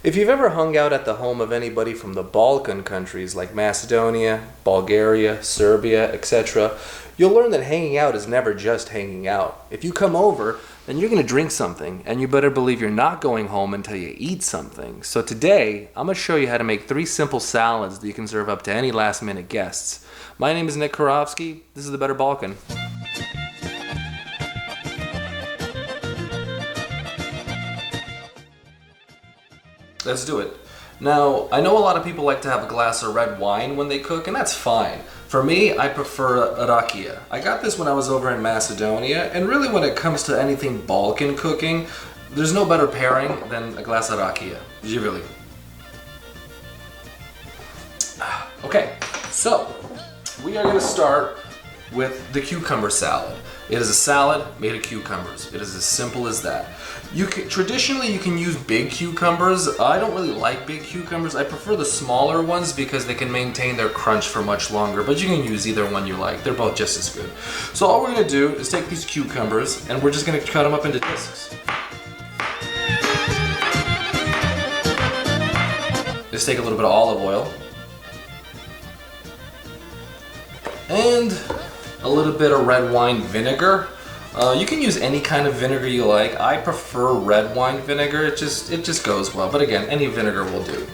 If you've ever hung out at the home of anybody from the Balkan countries like Macedonia, Bulgaria, Serbia, etc., you'll learn that hanging out is never just hanging out. If you come over, then you're going to drink something, and you better believe you're not going home until you eat something. So today, I'm going to show you how to make 3 simple salads that you can serve up to any last-minute guests. My name is Nick Karofsky. This is The Better Balkan. Let's do it. Now, I know a lot of people like to have a glass of red wine when they cook, and that's fine. For me, I prefer rakia. I got this when I was over in Macedonia, and really when it comes to anything Balkan cooking, there's no better pairing than a glass of rakia. Really. Okay, so we are going to start with the cucumber salad. It is a salad made of cucumbers. It is as simple as that. Traditionally, you can use big cucumbers. I don't really like big cucumbers. I prefer the smaller ones because they can maintain their crunch for much longer, but you can use either one you like. They're both just as good. So all we're going to do is take these cucumbers and we're just going to cut them up into discs. Just take a little bit of olive oil and a little bit of red wine vinegar. You can use any kind of vinegar you like. I prefer red wine vinegar. It just goes well. But again, any vinegar will do.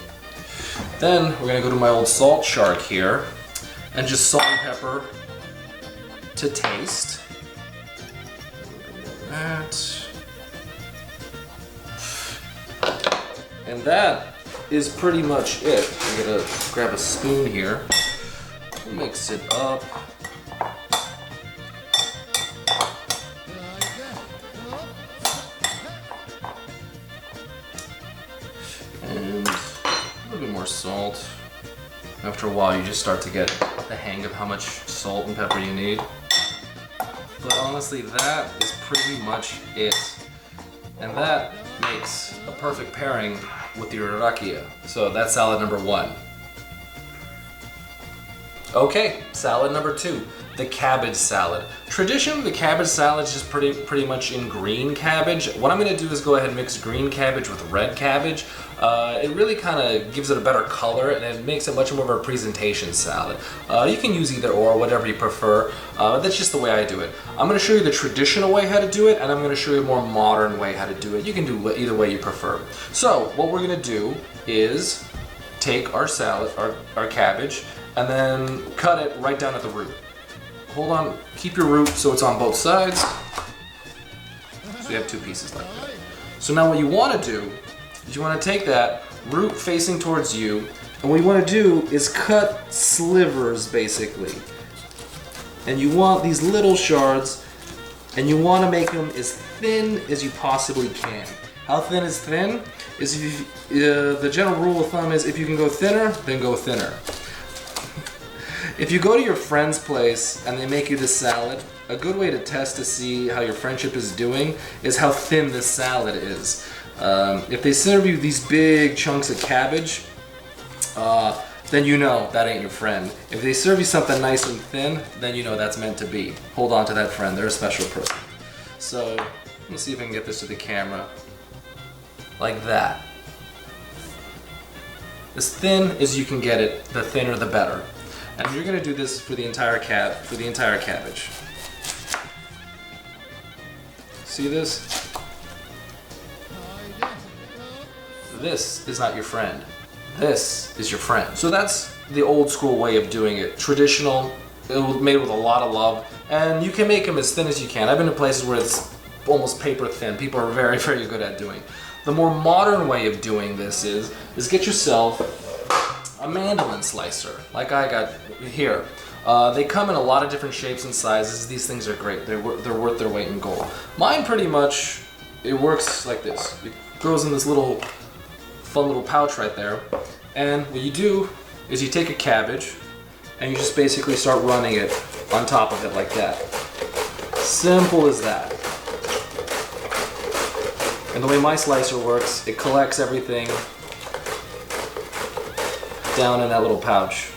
Then we're gonna go to my old salt shark here and just salt and pepper to taste. That. And that is pretty much it. I'm gonna grab a spoon here, mix it up. And a little bit more salt. After a while, you just start to get the hang of how much salt and pepper you need. But honestly, that is pretty much it. And that makes a perfect pairing with your rakia. So that's salad number 1. Okay, salad number 2, the cabbage salad. Traditionally, the cabbage salad is just pretty much in green cabbage. What I'm going to do is go ahead and mix green cabbage with red cabbage. It really kind of gives it a better color and it makes it much more of a presentation salad. You can use either or, whatever you prefer. That's just the way I do it. I'm going to show you the traditional way how to do it, and I'm going to show you a more modern way how to do it. You can do either way you prefer. So what we're going to do is take our salad, our cabbage, and then cut it right down at the root. Hold on, keep your root so it's on both sides. So you have 2 pieces like that. So now what you want to do is you want to take that root facing towards you, and what you want to do is cut slivers basically. And you want these little shards, and you want to make them as thin as you possibly can. How thin is thin? Is if you, the general rule of thumb is if you can go thinner, then go thinner. If you go to your friend's place and they make you this salad, a good way to test to see how your friendship is doing is how thin this salad is. If they serve you these big chunks of cabbage, then you know that ain't your friend. If they serve you something nice and thin, then you know that's meant to be. Hold on to that friend, they're a special person. So, let me see if I can get this to the camera. Like that. As thin as you can get it, the thinner the better. And you're going to do this for the entire cabbage. See this? This is not your friend. This is your friend. So that's the old school way of doing it. Traditional, it was made with a lot of love, and you can make them as thin as you can. I've been to places where it's almost paper thin. People are very, very good at doing. The more modern way of doing this is get yourself a mandolin slicer, like I got here. They come in a lot of different shapes and sizes. These things are great. They're worth their weight in gold. Mine pretty much, it works like this. It goes in this little, fun little pouch right there. And what you do is you take a cabbage and you just basically start running it on top of it like that. Simple as that. And the way my slicer works, it collects everything down in that little pouch.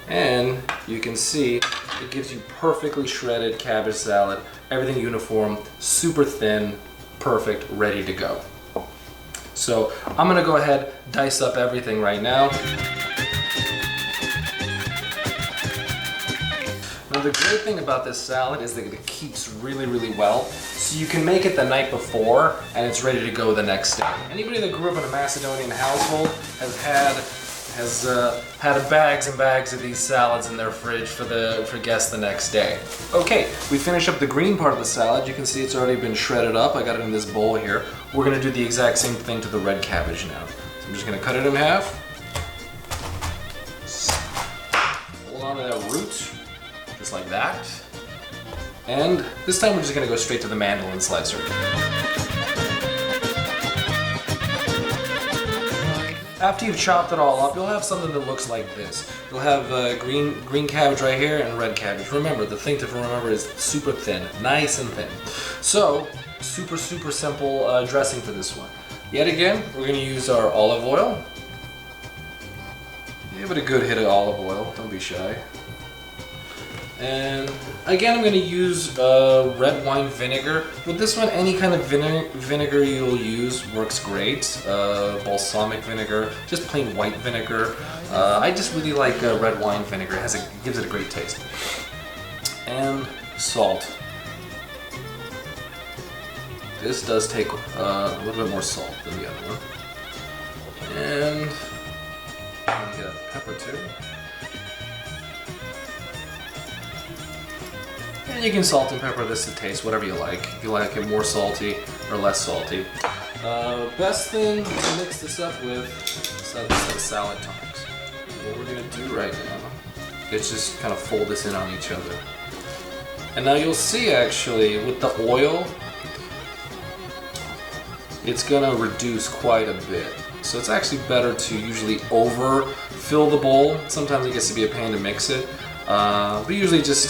And you can see it gives you perfectly shredded cabbage salad, everything uniform, super thin, perfect, ready to go. So I'm gonna go ahead, dice up everything right now. Now the great thing about this salad is that it keeps really, really well. So you can make it the night before and it's ready to go the next day. Anybody that grew up in a Macedonian household has had bags and bags of these salads in their fridge for guests the next day. Okay, we finish up the green part of the salad. You can see it's already been shredded up. I got it in this bowl here. We're gonna do the exact same thing to the red cabbage now. So I'm just gonna cut it in half. Hold on to that root. Just like that. And this time we're just gonna go straight to the mandolin slicer. After you've chopped it all up, you'll have something that looks like this. You'll have green cabbage right here and red cabbage. Remember, the thing to remember is super thin, nice and thin. So, super simple dressing for this one. Yet again, we're gonna use our olive oil. Give it a good hit of olive oil, don't be shy. And again, I'm going to use red wine vinegar. With this one, any kind of vinegar you'll use works great. Balsamic vinegar, just plain white vinegar. I just really like red wine vinegar. It gives it a great taste. And salt. This does take a little bit more salt than the other one. And I'm going to get a pepper too. And you can salt and pepper this to taste, whatever you like. If you like it more salty or less salty. Best thing to mix this up with is a set of salad tongs. What we're going to do right now is just kind of fold this in on each other. And now you'll see actually with the oil, it's going to reduce quite a bit. So it's actually better to usually overfill the bowl. Sometimes it gets to be a pain to mix it. But usually just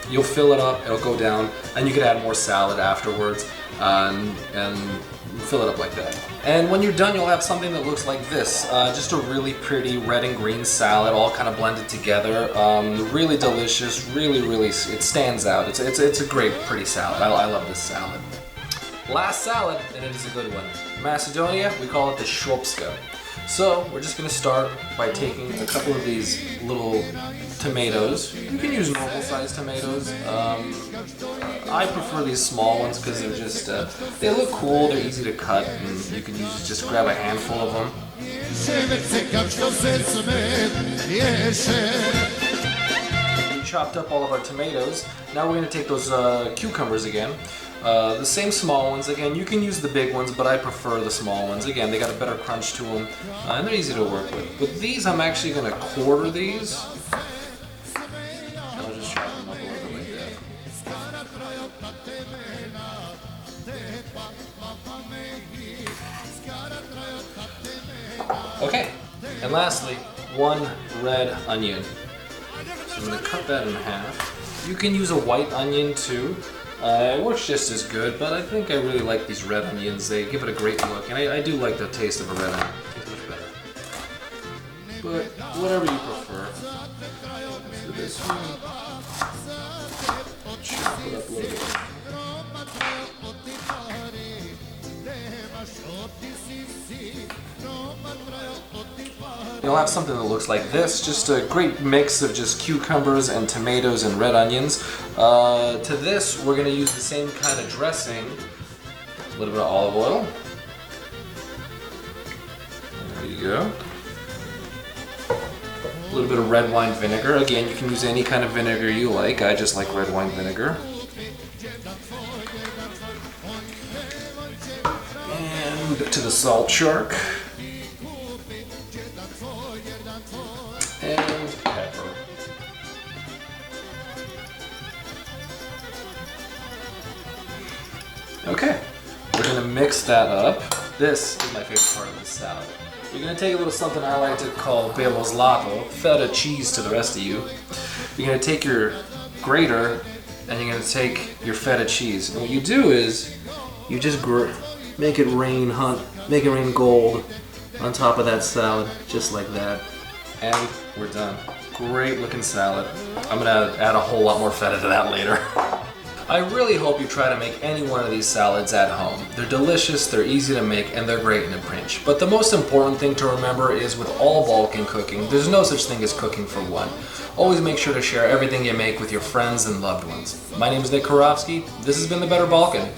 you'll fill it up, it'll go down, and you can add more salad afterwards and fill it up like that. And when you're done, you'll have something that looks like this. Just a really pretty red and green salad, all kind of blended together. Really delicious, really, it stands out. It's a great, pretty salad. I love this salad. Last salad, and it is a good one. Macedonia, we call it the shropska. So we're just going to start by taking a couple of these little tomatoes. You can use normal sized tomatoes. I prefer these small ones because they're just, they look cool, they're easy to cut, and you can just grab a handful of them. We chopped up all of our tomatoes. Now we're going to take those cucumbers again. The same small ones, again, you can use the big ones, but I prefer the small ones. Again, they got a better crunch to them, and they're easy to work with. With these, I'm actually going to quarter these. I'll just chop them up a little bit like that. Okay, and lastly, one red onion. So I'm going to cut that in half. You can use a white onion too. It works just as good, but I think I really like these red onions. They give it a great look, and I do like the taste of a red onion. It's much better. But whatever you prefer. For this one, chop it up a little bit. You'll have something that looks like this, just a great mix of just cucumbers and tomatoes and red onions. To this, we're going to use the same kind of dressing, a little bit of olive oil. There you go. A little bit of red wine vinegar. Again, you can use any kind of vinegar you like. I just like red wine vinegar. And to the salt shark. And pepper. Okay, we're going to mix that up. This is my favorite part of this salad. You're going to take a little something I like to call beloslato, feta cheese to the rest of you. You're going to take your grater and you're going to take your feta cheese. And what you do is you just make it rain gold on top of that salad, just like that. And we're done. Great looking salad. I'm gonna add a whole lot more feta to that later. I really hope you try to make any one of these salads at home. They're delicious, they're easy to make, and they're great in a pinch. But the most important thing to remember is with all Balkan cooking, there's no such thing as cooking for one. Always make sure to share everything you make with your friends and loved ones. My name is Nick Karofsky. This has been The Better Balkan.